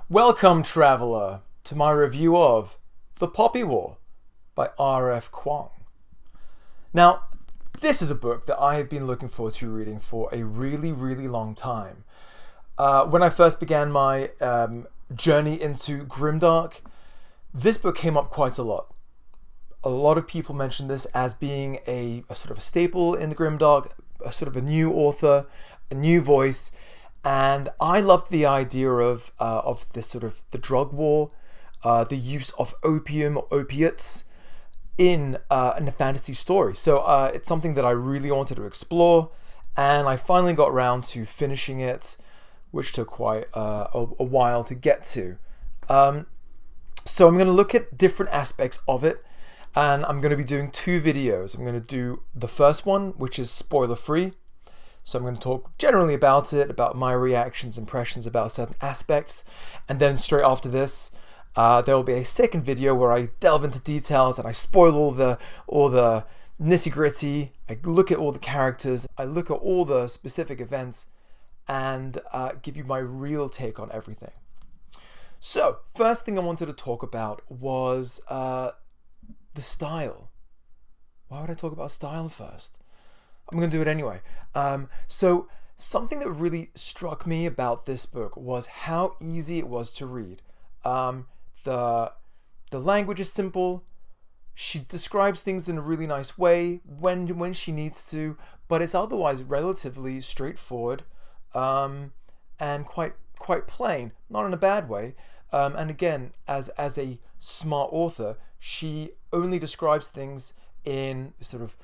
Welcome, traveller, to my review of The Poppy War by R.F. Kuang. Now, this is a book that I have been looking forward to reading for a really, really long time. When I first began my journey into grimdark, this book came up quite a lot. A lot of people mention this as being a sort of a staple in the grimdark, a sort of a new author, a new voice. And I loved the idea of this sort of the drug war, the use of opium or opiates in a fantasy story. So it's something that I really wanted to explore, and I finally got around to finishing it, which took quite a while to get to. So I'm going to look at different aspects of it, and I'm going to be doing two videos. I'm going to do the first one, which is spoiler-free. So I'm going to talk generally about it, about my reactions, impressions about certain aspects. And then straight after this, there will be a second video where I delve into details and I spoil all the nitty-gritty. I look at all the characters, I look at all the specific events, and give you my real take on everything. So, first thing I wanted to talk about was the style. Why would I talk about style first? I'm going to do it anyway. So something that really struck me about this book was how easy it was to read. The language is simple. She describes things in a really nice way when she needs to, but it's otherwise relatively straightforward and quite plain, not in a bad way. And again, as a smart author, she only describes things in sort of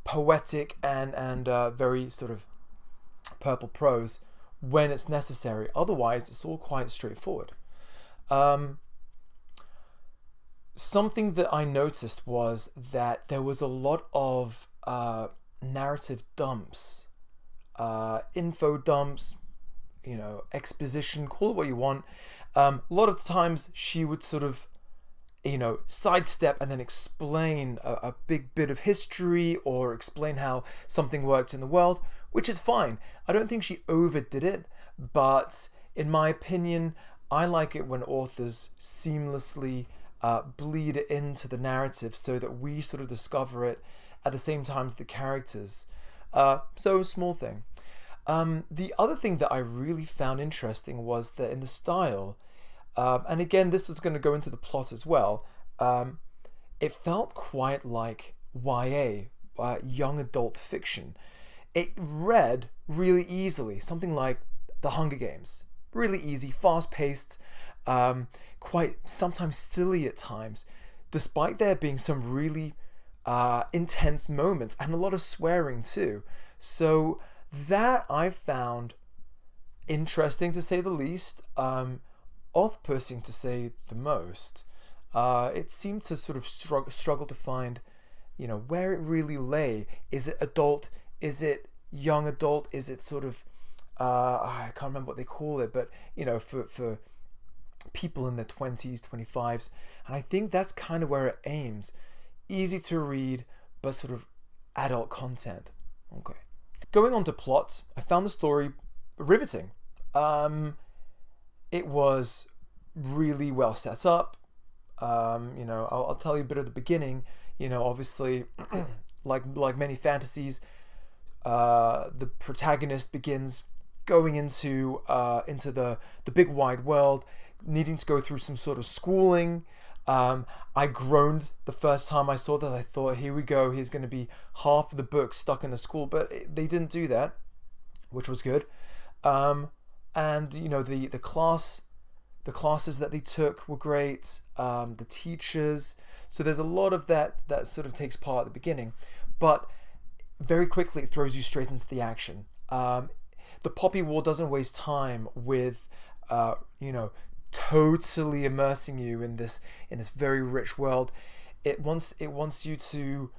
poetic and very sort of purple prose when it's necessary. Otherwise, it's all quite straightforward. Something that I noticed was that there was a lot of narrative dumps, info dumps, exposition, call it what you want. A lot of times she would sort of sidestep and then explain a big bit of history or explain how something worked in the world, which is fine. I don't think she overdid it, but in my opinion, I like it when authors seamlessly bleed it into the narrative so that we sort of discover it at the same time as the characters. So a small thing. The other thing that I really found interesting was that in the style, and again, this was going to go into the plot as well. It felt quite like YA, young adult fiction. It read really easily, something like The Hunger Games. Really easy, fast-paced, quite sometimes silly at times, despite there being some really intense moments and a lot of swearing too. So that I found interesting, to say the least. Off-putting, to say the most. It seemed to sort of struggle to find, where it really lay. Is it adult? Is it young adult? Is it sort of, I can't remember what they call it, but, for people in their 20s, 25s. And I think that's kind of where it aims. Easy to read, but sort of adult content. Okay. Going on to plot, I found the story riveting. It was really well set up. I'll tell you a bit of the beginning. Obviously, like many fantasies, the protagonist begins going into the big wide world, needing to go through some sort of schooling. I groaned the first time I saw that. I thought, here we go. Here's going to be half of the book stuck in a school, but they didn't do that, which was good. And the classes that they took were great. The teachers. So there's a lot of that sort of takes part at the beginning, but very quickly it throws you straight into the action. The Poppy War doesn't waste time with totally immersing you in this very rich world. It wants you to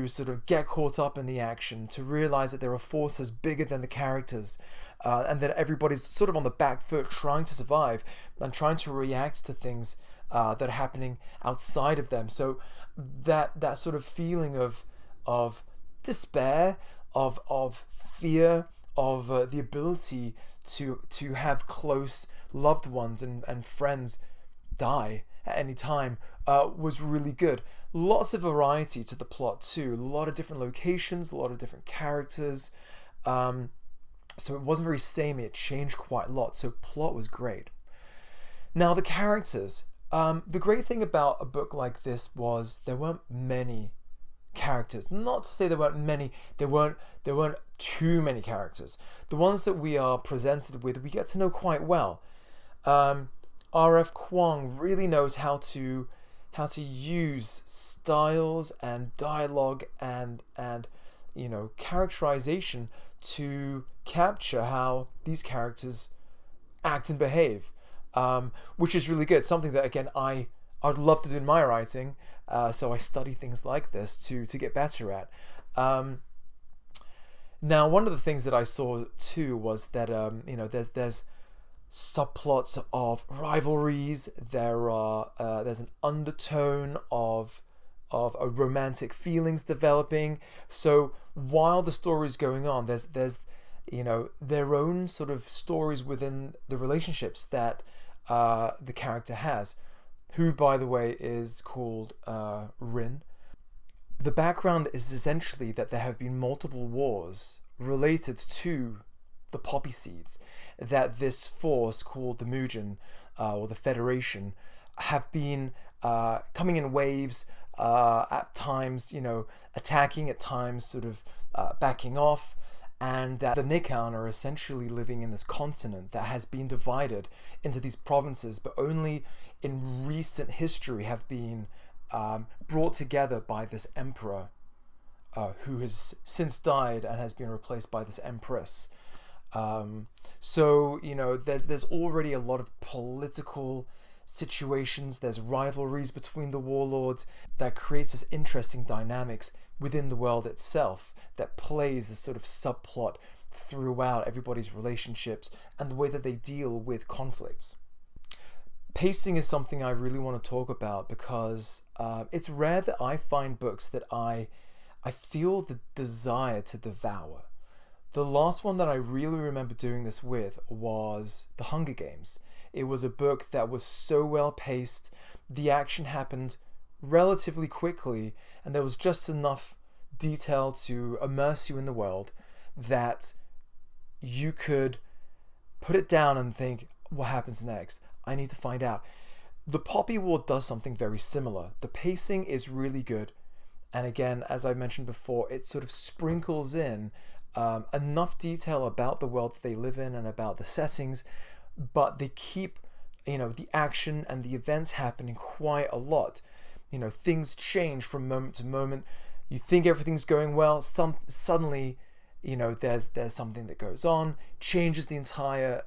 sort of get caught up in the action, to realize that there are forces bigger than the characters, and that everybody's sort of on the back foot trying to survive and trying to react to things that are happening outside of them. So that sort of feeling of despair, of fear, of the ability to have close loved ones and friends die at any time was really good. Lots of variety to the plot too. A lot of different locations, a lot of different characters. So it wasn't very samey. It changed quite a lot. So plot was great. Now the characters. The great thing about a book like this was there weren't many characters. Not to say there weren't many. There weren't too many characters. The ones that we are presented with, we get to know quite well. R.F. Kuang really knows how to use styles and dialogue and characterization to capture how these characters act and behave, which is really good. Something that again I would love to do in my writing, so I study things like this to get better at. Now, one of the things that I saw too was that there's subplots of rivalries. There's an undertone of romantic feelings developing. So while the story is going on, there's their own sort of stories within the relationships that the character has, who by the way is called Rin. The background is essentially that there have been multiple wars related to the poppy seeds, that this force called the Mujin or the Federation have been coming in waves, at times attacking, at times sort of backing off, and that the Nikan are essentially living in this continent that has been divided into these provinces, but only in recent history have been brought together by this emperor who has since died and has been replaced by this empress. So there's already a lot of political situations. There's rivalries between the warlords that creates this interesting dynamics within the world itself that plays this sort of subplot throughout everybody's relationships and the way that they deal with conflicts. Pacing is something I really want to talk about because it's rare that I find books that I feel the desire to devour. The last one that I really remember doing this with was The Hunger Games. It was a book that was so well paced, the action happened relatively quickly, and there was just enough detail to immerse you in the world that you could put it down and think, what happens next? I need to find out. The Poppy War does something very similar. The pacing is really good, and again, as I mentioned before, it sort of sprinkles in enough detail about the world that they live in and about the settings, but they keep the action and the events happening quite a lot. Things change from moment to moment. You think everything's going well, suddenly there's something that goes on, changes the entire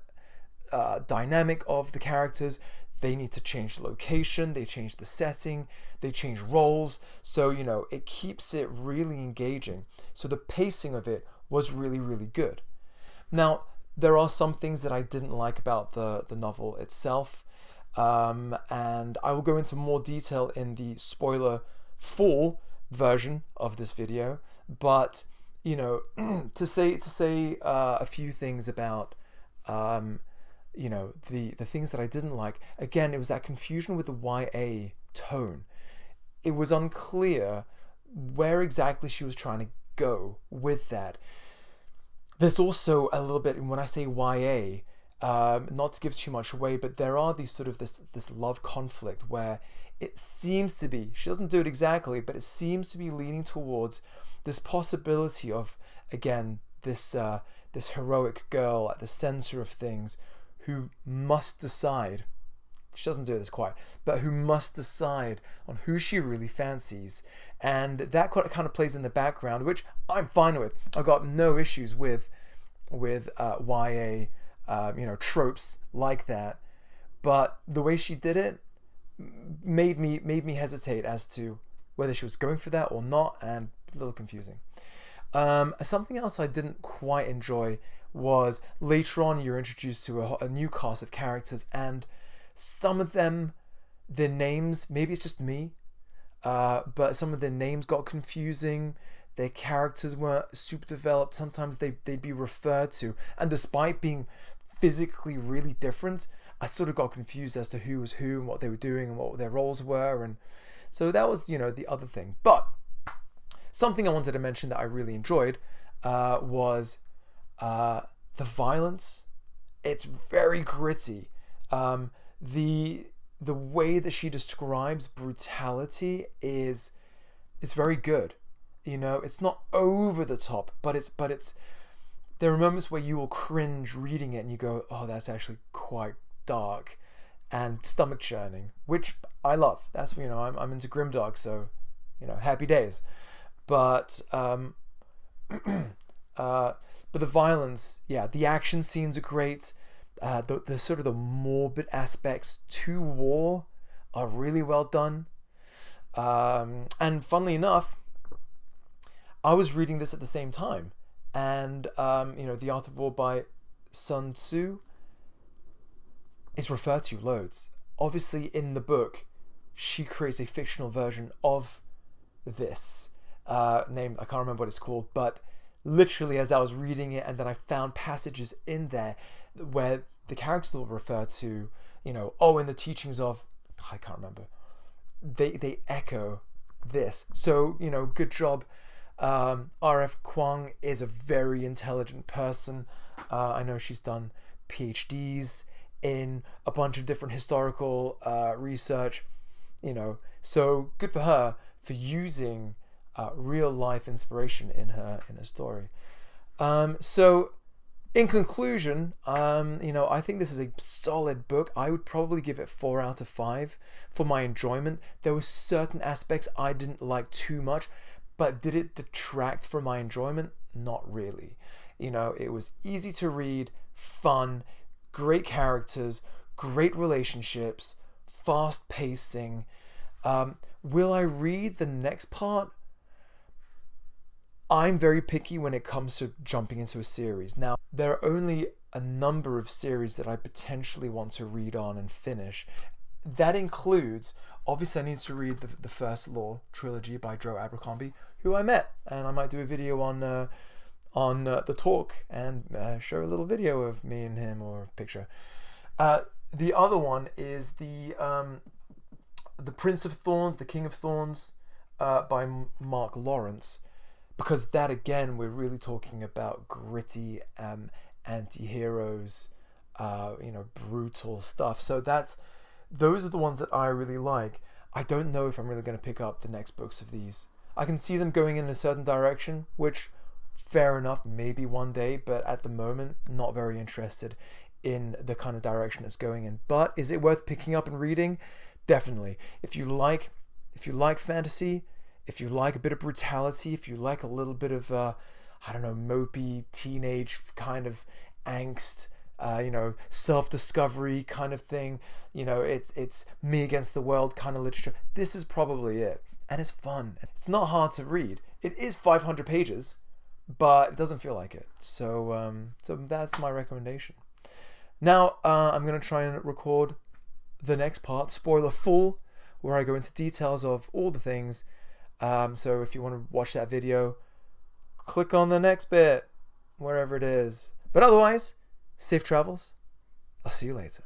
dynamic of the characters. They need to change the location, they change the setting, they change roles, so it keeps it really engaging. So the pacing of it was really, really good. Now, there are some things that I didn't like about the novel itself, and I will go into more detail in the spoiler full version of this video. But to say a few things about the things that I didn't like. Again, it was that confusion with the YA tone. It was unclear where exactly she was trying to go with that. There's also a little bit, when I say YA, not to give too much away, but there are these sort of this love conflict where it seems to be, she doesn't do it exactly, but it seems to be leaning towards this possibility of, again, this heroic girl at the center of things who must decide, she doesn't do this quite, but who must decide on who she really fancies. And that kind of plays in the background, which I'm fine with. I've got no issues with YA, tropes like that. But the way she did it made me hesitate as to whether she was going for that or not, and a little confusing. Something else I didn't quite enjoy was later on you're introduced to a new cast of characters, and some of them, their names, maybe it's just me, but some of their names got confusing. Their characters weren't super developed. Sometimes they'd be referred to, and despite being physically really different, I sort of got confused as to who was who and what they were doing and what their roles were. And so that was, the other thing. But something I wanted to mention that I really enjoyed was the violence. It's very gritty. The way that she describes brutality is very good. It's not over the top, but it's there are moments where you will cringe reading it and you go, oh, that's actually quite dark and stomach churning, which I love. That's, I'm into grimdark, so happy days. But but the violence, the action scenes are great. The sort of the morbid aspects to war are really well done. And funnily enough, I was reading this at the same time, and The Art of War by Sun Tzu is referred to loads. Obviously, in the book, she creates a fictional version of this named, I can't remember what it's called, but literally as I was reading it, and then I found passages in there where the characters will refer to, in the teachings of, I can't remember, they echo this. So, good job. R.F. Kuang is a very intelligent person. I know she's done PhDs in a bunch of different historical research, so good for her for using real life inspiration in her story. So in conclusion, I think this is a solid book. I would probably give it 4 out of 5 for my enjoyment. There were certain aspects I didn't like too much, but did it detract from my enjoyment? Not really. It was easy to read, fun, great characters, great relationships, fast pacing. Will I read the next part? I'm very picky when it comes to jumping into a series. Now, there are only a number of series that I potentially want to read on and finish. That includes, obviously I need to read the First Law trilogy by Joe Abercrombie, who I met, and I might do a video on the talk and show a little video of me and him, or a picture. The other one is the Prince of Thorns, the King of Thorns, by Mark Lawrence, because that, again, we're really talking about gritty anti-heroes, brutal stuff. So those are the ones that I really like. I don't know if I'm really going to pick up the next books of these. I can see them going in a certain direction, which, fair enough, maybe one day, but at the moment, not very interested in the kind of direction it's going in. But is it worth picking up and reading? Definitely. If you like fantasy, if you like a bit of brutality, if you like a little bit of mopey teenage kind of angst, self-discovery kind of thing, it's me against the world kind of literature, this is probably it. And it's fun. It's not hard to read. It is 500 pages, but it doesn't feel like it. So that's my recommendation. Now I'm going to try and record the next part, spoiler full, where I go into details of all the things. So if you want to watch that video, click on the next bit, wherever it is. But otherwise, safe travels. I'll see you later.